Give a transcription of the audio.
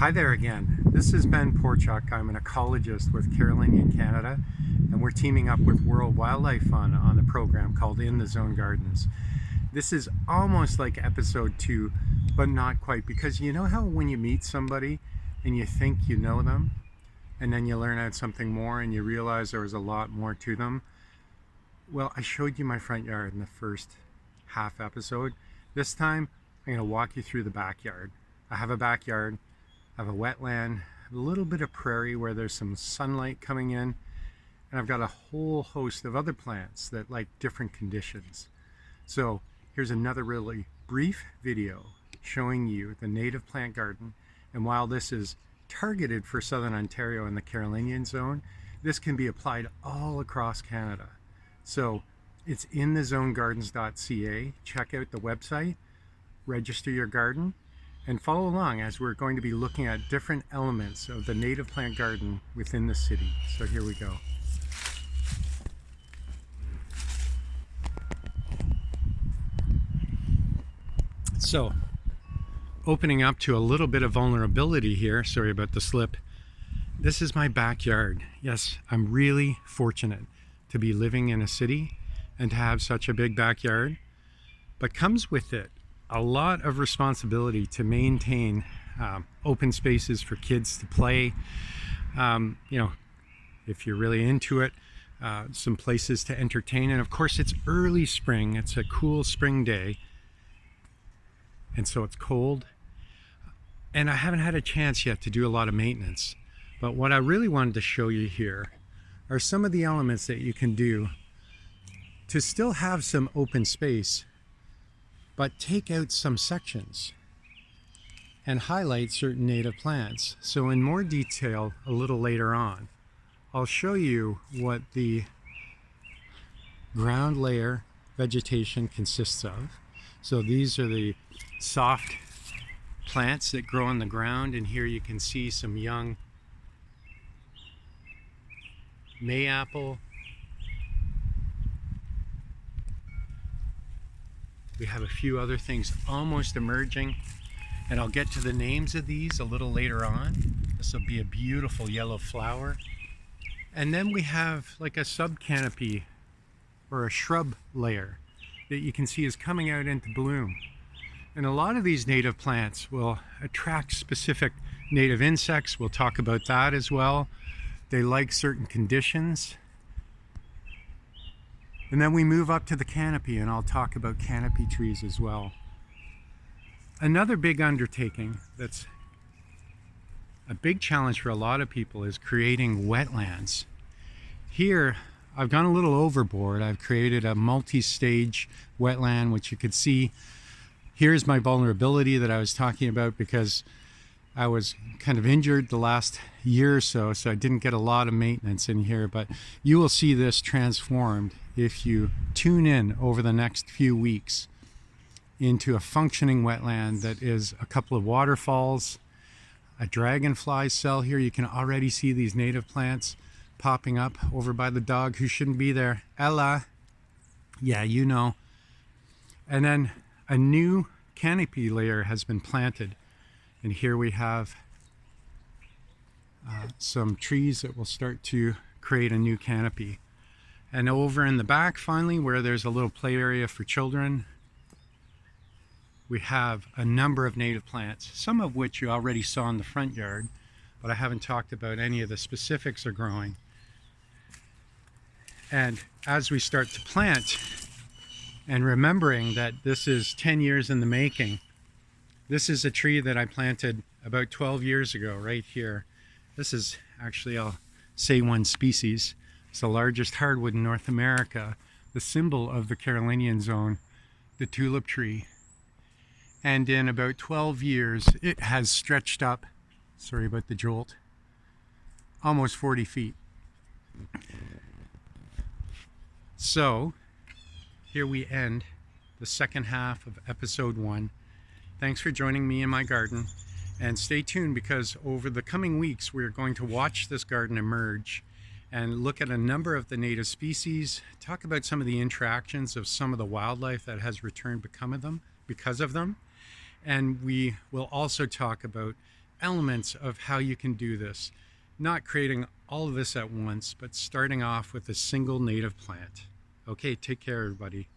Hi there again. This is Ben Porchuk. I'm an ecologist with Carolinian, Canada, and we're teaming up with World Wildlife Fund on a program called In the Zone Gardens. This is almost like episode 2, but not quite, because you know how when you meet somebody and you think you know them, and then you learn out something more and you realize there was a lot more to them? Well, I showed you my front yard in the first half episode. This time, I'm going to walk you through the backyard. I have a backyard. I have a wetland, a little bit of prairie where there's some sunlight coming in, and I've got a whole host of other plants that like different conditions. So here's another really brief video showing you the native plant garden. And while this is targeted for Southern Ontario and the Carolinian zone, this can be applied all across Canada. So it's inthezonegardens.ca. Check out the website, register your garden, and follow along as we're going to be looking at different elements of the native plant garden within the city. So here we go. So, opening up to a little bit of vulnerability here, sorry about the slip. This is my backyard. Yes, I'm really fortunate to be living in a city and to have such a big backyard, but comes with it a lot of responsibility to maintain open spaces for kids to play. If you're really into it, some places to entertain. And of course, it's early spring. It's a cool spring day. And so it's cold. And I haven't had a chance yet to do a lot of maintenance. But what I really wanted to show you here are some of the elements that you can do to still have some open space, but take out some sections and highlight certain native plants. So in more detail a little later on, I'll show you what the ground layer vegetation consists of. So these are the soft plants that grow on the ground, and here you can see some young mayapple. We have a few other things almost emerging, and I'll get to the names of these a little later on. This will be a beautiful yellow flower. And then we have like a sub-canopy or a shrub layer that you can see is coming out into bloom. And a lot of these native plants will attract specific native insects. We'll talk about that as well. They like certain conditions. And then we move up to the canopy, and I'll talk about canopy trees as well. Another big undertaking that's a big challenge for a lot of people is creating wetlands. Here, I've gone a little overboard. I've created a multi-stage wetland, which you could see. Here's my vulnerability that I was talking about, because I was kind of injured the last year or so, so I didn't get a lot of maintenance in here, but you will see this transformed if you tune in over the next few weeks into a functioning wetland that is a couple of waterfalls, a dragonfly cell. Here you can already see these native plants popping up over by the dog who shouldn't be there. Ella. Yeah, you know. And then a new canopy layer has been planted. And here we have some trees that will start to create a new canopy. And over in the back, finally, where there's a little play area for children, we have a number of native plants, some of which you already saw in the front yard, but I haven't talked about any of the specifics are growing. And as we start to plant, and remembering that this is 10 years in the making, this is a tree that I planted about 12 years ago right here. This is actually, I'll say, one species. It's the largest hardwood in North America, the symbol of the Carolinian zone, the tulip tree. And in about 12 years, it has stretched up, sorry about the jolt, almost 40 feet. So, here we end the second half of episode 1. Thanks for joining me in my garden, and stay tuned, because over the coming weeks we're going to watch this garden emerge and look at a number of the native species, talk about some of the interactions of some of the wildlife that has returned because of them, and we will also talk about elements of how you can do this. Not creating all of this at once, but starting off with a single native plant. Okay, take care, everybody.